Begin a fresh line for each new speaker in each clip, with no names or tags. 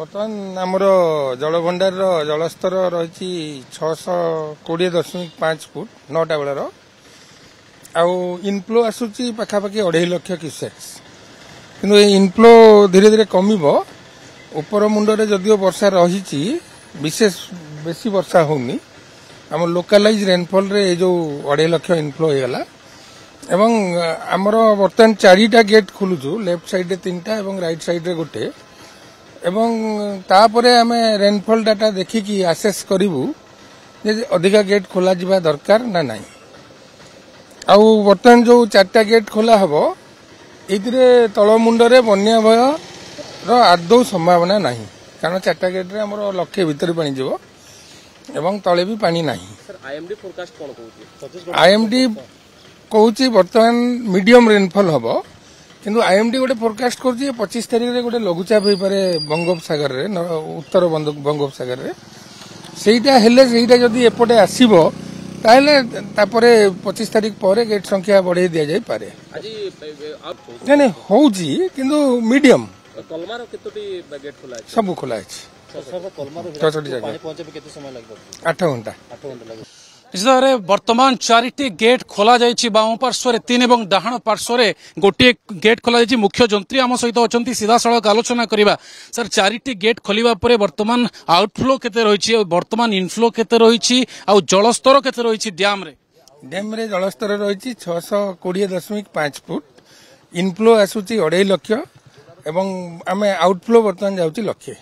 बर्तमान आमर जलभंडार जलस्तर रही 620.5 फुट 9टा बेलर आउ इनफ्लो आसूची पाखापाखि 2.5 लाख क्यूसेक्स किंतु इनफ्लो धीरे धीरे कमिब ऊपर मुंडे जदिव वर्षा रही विशेष बेसी वर्षा होनी आम लोकालाइज रेनफॉल रे जो 2.5 लाख इनफ्लो होगला एवं आमर बर्तमान 4टा गेट खोलुचु लेफ्ट साइड रे 3टा एवं राइट साइड रे गोटे एवं तापरे आमे रेनफॉल डाटा देखिकी आसेस करिवु जे अधिका गेट खोला जिबा दरकार ना नाही आउ बर्तमान जो 4टा गेट खोला हबो एथिरे तळ मुंडरे बन्या भय रो आदौ संभावना नाही कारण 4टा गेट रे हमरो लक्ष्य भीतर पानी जिवो एवं तळे भी पानी नाही
सर आईएमडी फोरकास्ट कोन कहउची
आईएमडी कहउची बर्तमान मीडियम रेनफॉल हबो किंतु आईएमडी गोटे फोरकास्ट करछि 25 तारिख रे गोटे लघुचाप होई पारे बंगोपसागर रे उत्तर बंगोपसागर रे सेटा हेले सेटा जदी एपटे आसीबो ताहले तापरे 25 तारिख परे गेट संख्या बढ़े दिया जाय पारे
आज
नहीं होउची किंतु मीडियम
कलमार केतोटी गेट खोला अछि
सब खोला अछि
सर कलमार पानी पहुंचे केते समय लागबो
8 घंटा
लागबो
निश्चित भाव बर्तमान 4टी गेट खोला जाइछि बाम पार्श्वर 3 और डाहाण पार्श्वर गोटे गेट खोला जाइछि मुख्य जंत्री आम सहित अछंती सीधा सड़क आलोचना करिबा सर 4टी गेट खोलिबा परे वर्तमान आउटफ्लो केते रहिछि वर्तमान इनफ्लो केते रहिछि आ जलस्तर केते रहिछि डैम रे
जलस्तर रहिछि 620.5 फुट इनफ्लो आसुछि 2.5 लाख एवं आमे आउटफ्लो वर्तमान जाउछि लक्षे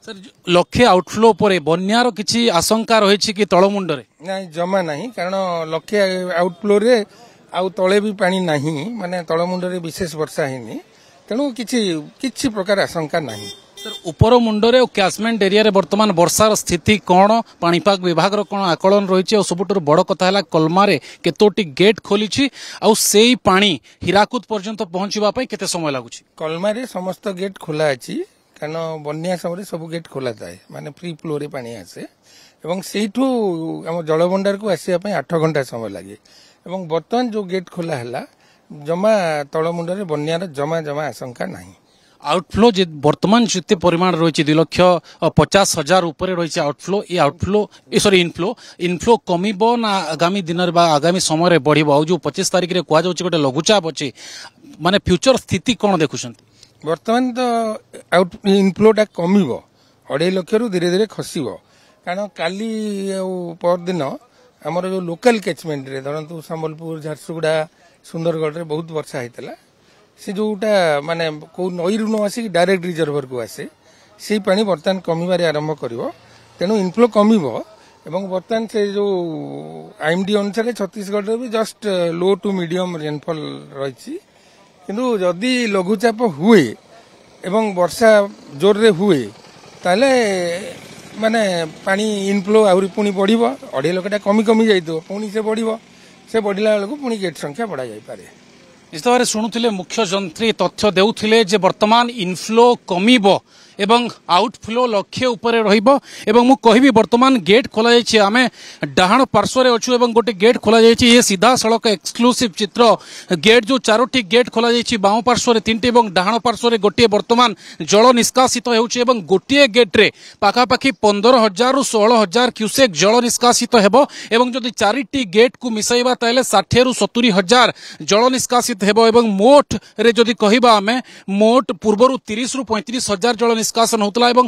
सर लक्षे आउटफ्लो परे बन्यार किछि आशंका रहिछि कि तळमुंडरे
नहीं जमा नहीं कारण लक्षे आउटफ्लो रे आउ तळे भी पानी नहीं माने तळमुंडरे विशेष वर्षा हेनी तेणु किछि प्रकार आशंका नहीं
सर ऊपर मुंडरे और कैचमेंट एरिया रे वर्तमान वर्षार स्थिति कोन पाणीपाग विभाग रो कोन आकलन रहिछि और सबुटर बड़ कथा हला कलमारे केतोटी गेट खोलिछि आ सेई पानी हीराकुद पर्यंत पहुंचीबा पई केते समय लागुछि
कलमारे समस्त गेट खोला अछि कारण बन्या समय सब गेट खोला थाए माने फ्री फ्लो रे पानी आसे एवं सेठू हम जलभंडार को आसिया 8 घंटा समय लगे एवं बर्तमान जो गेट खोला है जमा तलमुंडे बन्यार जमा जमा आशंका नहीं
आउटफ्लो वर्तमान जिते परिमाण रही 2,50,000 ऊपर रही आउटफ्लो ये आउटफ्लो सॉरी इनफ्लो कमिबो ना आगामी दिन आगामी समय बढ़िबो आ जो 25 तारिख रे कुआ जाउछि गोटे लघुचाप अछि माने फ्यूचर स्थिति कोन देखुछंती
बर्तमान तो आउट इनफ्लोटा कमिबो 2.5 लाख रु धीरे धीरे खसिबो कारण काली पर दिन आमर जो लोकल कैचमेंट रे धरंतु संबलपुर झारसुगुड़ा सुंदरगढ़ रे बहुत वर्षा हेतला से जोटा माने को नई रु न आसी डायरेक्ट रिजर्वर को आसे से पानी बर्तमान कमिबारे आरंभ करिवो तेनु इनफ्लो कमिबो एवं बर्तमान से जो आईएमडी अनुसार छत्तीसगढ़ रे भी just low to medium rainfall रही किंतु जदि लघुचाप हुए एवं वर्षा जोर रे हुए ताले माने पानी इनफ्लो आहुरी पुणी बढ़िबो 2.5 लाखटा कमी कमी जाइतो पुणी से बढ़िबो से बढ़िला बेलକୁ पुणी गेट संख्या बढ़ा जाय पारे
निश्चित भाव शुणुले मुख्य जंत्री तथ्य देउथिले जे वर्तमान इनफ्लो कमिबो एवं आउटफ्लो लक्ष्य उपरे रहिबो एवं मु कहिबी वर्तमान गेट खोला जायछि आमे डाहाण पार्श्वर अछु एवं गोटे गेट खोला जायछि ये सीधा सड़क एक्सक्लूसिव चित्र गेट जो 4टी गेट खोला जायछि बाम पार्श्वर 3टी एवं डाहाण पार्श्वर गोटे वर्तमान जल निष्कासित हेउछि एवं गोटे गेट रे पाखापाखि 15,000 रु 16,000 क्यूसेक जल निष्कासित हेबो एवं जदि 4टी गेट को मिसाइबा ताले 60 रु 70,000 जल निष्कासित हेबो एवं मोट रे जदि कहिबा आमे मोट पूर्वरु 30 रु 35,000 जल निष्कासन होतला एवं